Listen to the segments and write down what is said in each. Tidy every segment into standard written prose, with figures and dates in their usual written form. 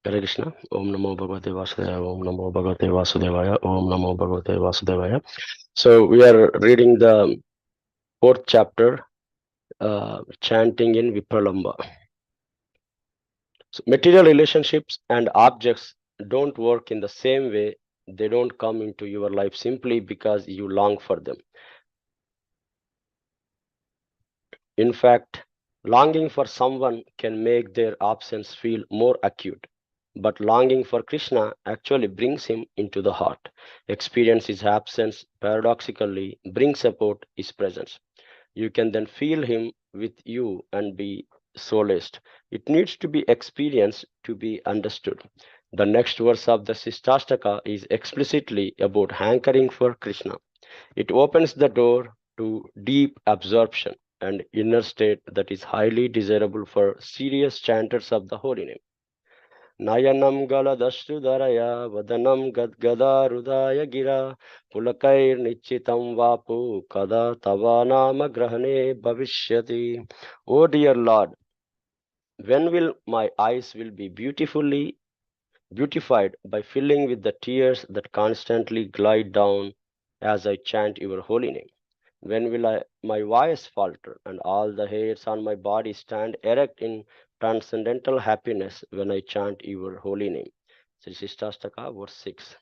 Hare Krishna. Om Namo Bhagavate Vasudevaya. Om Namo Bhagavate Vasudevaya. Om Namo Bhagavate Vasudevaya. So we are reading the fourth chapter, chanting in Vipralamba. So material relationships and objects don't work in the same way. They don't come into your life simply because you long for them. In fact, longing for someone can make their absence feel more acute. But longing for Krishna actually brings him into the heart. Experience his absence paradoxically brings about his presence. You can then feel him with you and be solaced. It needs to be experienced to be understood. The next verse of the Sistastaka is explicitly about hankering for Krishna. It opens the door to deep absorption and inner state that is highly desirable for serious chanters of the holy name. Nayanam galadashrudaraya vadanam gadgada rudaya gira pulakair nichitam vapu kada tava nama grahane bhavishyati. O dear Lord, when will my eyes will be beautified by filling with the tears that constantly glide down as I chant your holy name? When will my voice falter and all the hairs on my body stand erect in transcendental happiness when I chant your holy name? Sri Sistastaka, verse 6.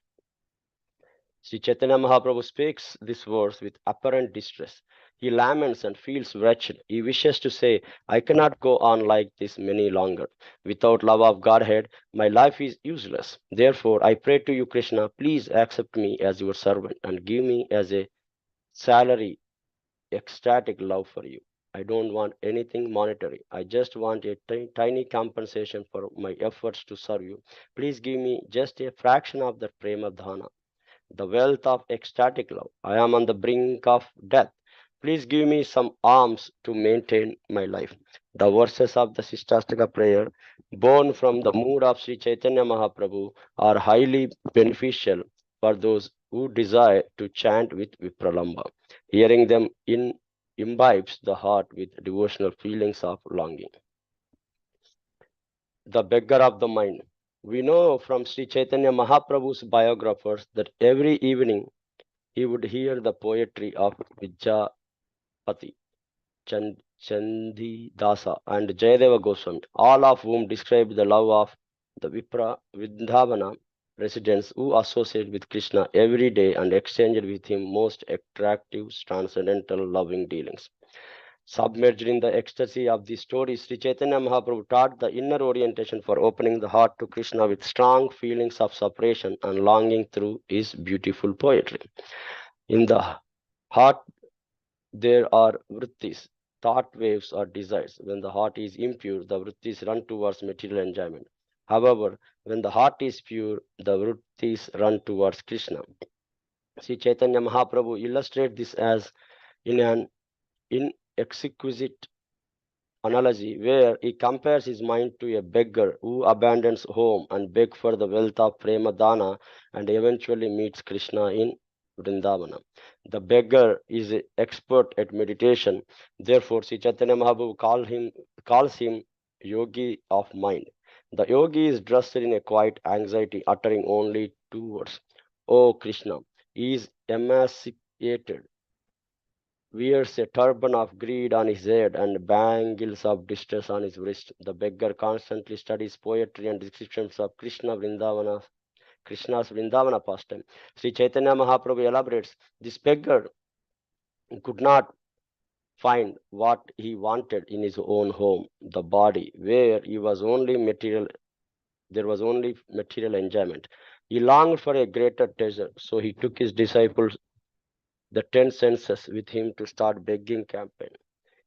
Sri Chaitanya Mahaprabhu speaks this verse with apparent distress. He laments and feels wretched. He wishes to say, I cannot go on like this many longer. Without love of Godhead, my life is useless. Therefore, I pray to you, Krishna, please accept me as your servant and give me as a salary ecstatic love for you. I don't want anything monetary. I just want a tiny compensation for my efforts to serve you. Please give me just a fraction of that prema dhana, the wealth of ecstatic love. I am on the brink of death. Please give me some alms to maintain my life. The verses of the Sistastaka prayer, born from the mood of Sri Chaitanya Mahaprabhu, are highly beneficial for those who desire to chant with Vipralamba. Hearing them imbibes the heart with devotional feelings of longing. The beggar of the mind. We know from Sri Chaitanya Mahaprabhu's biographers that every evening he would hear the poetry of Vijayapati, Chandi Dasa, and Jayadeva Goswami, all of whom describe the love of the Vipra Vindhavana residents who associate with Krishna every day and exchange with him most attractive, transcendental, loving dealings. Submerged in the ecstasy of these stories, Sri Chaitanya Mahaprabhu taught the inner orientation for opening the heart to Krishna with strong feelings of separation and longing through his beautiful poetry. In the heart, there are vrittis, thought waves or desires. When the heart is impure, the vrittis run towards material enjoyment. However, when the heart is pure, the vrittis run towards Krishna. Sri Chaitanya Mahaprabhu illustrates this as in an inexquisite analogy where he compares his mind to a beggar who abandons home and begs for the wealth of prema dana and eventually meets Krishna in Vrindavana. The beggar is an expert at meditation. Therefore, Sri Chaitanya Mahaprabhu calls him yogi of mind. The yogi is dressed in a quiet anxiety, uttering only two words, O Krishna. He is emaciated, wears a turban of greed on his head and bangles of distress on his wrist. The beggar constantly studies poetry and descriptions of Krishna's Vrindavana pastime. Sri Chaitanya Mahaprabhu elaborates, this beggar could not find what he wanted in his own home, the body, where there was only material enjoyment. He longed for a greater treasure, so he took his disciples, the 10 senses, with him to start begging campaign.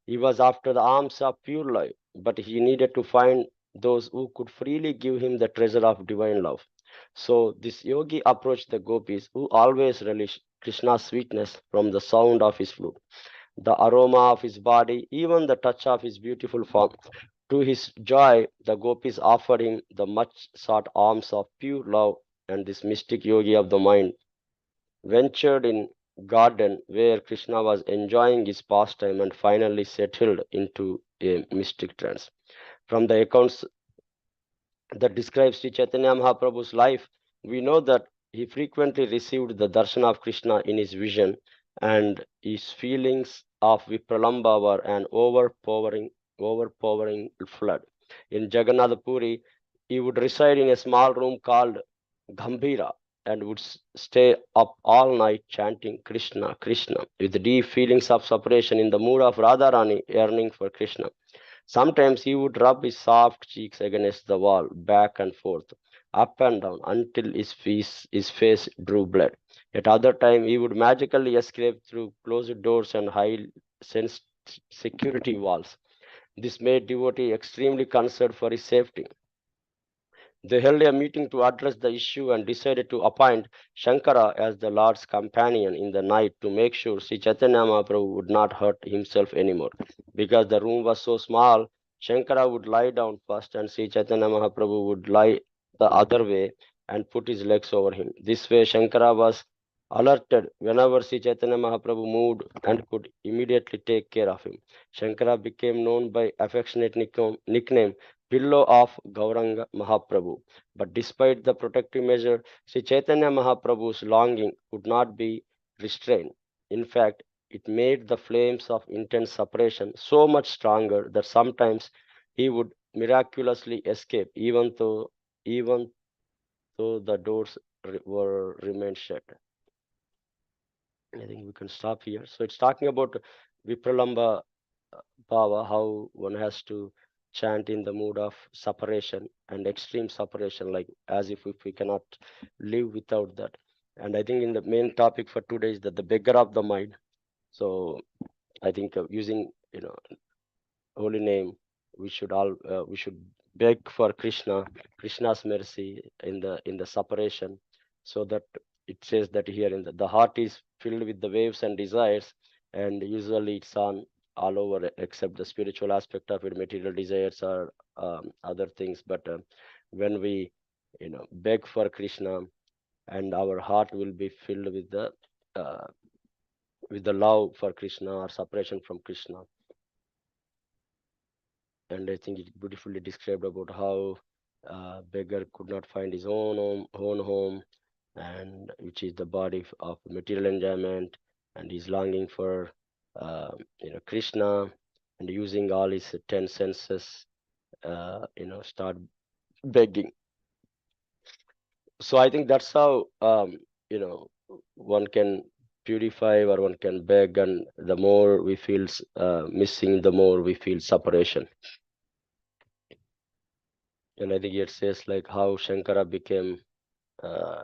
He was after the alms of pure life, but he needed to find those who could freely give him the treasure of divine love. So this yogi approached the gopis, who always relish Krishna's sweetness from the sound of his flute, the aroma of his body, even the touch of his beautiful form. To his joy, the gopis offered him the much sought alms of pure love, and this mystic yogi of the mind ventured in garden where Krishna was enjoying his pastime and finally settled into a mystic trance. From the accounts that describes Sri Chaitanya Mahaprabhu's life, we know that he frequently received the darshan of Krishna in his vision, and his feelings of Vipralamba were an overpowering flood. In Jagannath Puri, he would reside in a small room called Gambhira and would stay up all night chanting Krishna, Krishna, with deep feelings of separation in the mood of Radharani yearning for Krishna. Sometimes he would rub his soft cheeks against the wall, back and forth, up and down, until his face drew blood. At other times, he would magically escape through closed doors and high security walls. This made devotee extremely concerned for his safety. They held a meeting to address the issue and decided to appoint Shankara as the Lord's companion in the night to make sure Sri Chaitanya Mahaprabhu would not hurt himself anymore. Because the room was so small, Shankara would lie down first and Sri Chaitanya Mahaprabhu would lie the other way and put his legs over him. This way, Shankara was alerted whenever Sri Chaitanya Mahaprabhu moved and could immediately take care of him. Shankara became known by affectionate nickname Pillow of Gauranga Mahaprabhu. But despite the protective measure, Sri Chaitanya Mahaprabhu's longing could not be restrained. In fact, it made the flames of intense separation so much stronger that sometimes he would miraculously escape, even though the doors were remained shut. I think we can stop here. So it's talking about Vipralamba Bhava, how one has to chant in the mood of separation and extreme separation, like as if we cannot live without that. And I think in the main topic for today is that the beggar of the mind. So I think using holy name, we should beg for Krishna's mercy in the separation, so that it says that here in the heart is filled with the waves and desires, and usually it's on all over except the spiritual aspect of it, material desires or other things. But when we beg for Krishna, and our heart will be filled uh, with the love for Krishna or separation from Krishna. And I think it beautifully described about how beggar could not find his own home, and which is the body of material enjoyment, and he's longing for Krishna, and using all his 10 senses, start begging. So I think that's how you know one can purify or one can beg, and the more we feel missing, the more we feel separation. And I think it says like how Shankara became uh,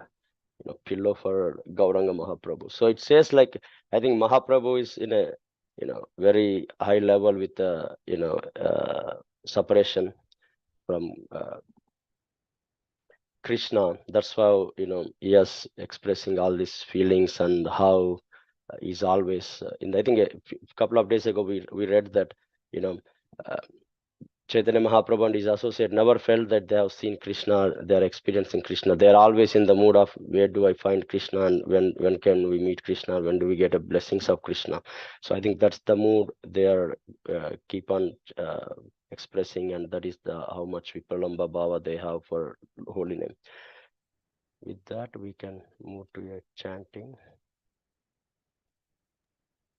pillow for Gauranga Mahaprabhu. So it says like I think Mahaprabhu is in a very high level with separation from Krishna. That's how he is expressing all these feelings, and how he's always in. I think a couple of days ago we read that you know. Uh, Chaitanya Mahaprabhu and his associate never felt that they have seen Krishna, they are experiencing Krishna. They are always in the mood of where do I find Krishna, and when can we meet Krishna, when do we get a blessings of Krishna. So I think that's the mood they are keep on expressing, and that is the how much Vipralamba Bhava they have for holy name. With that, we can move to a chanting.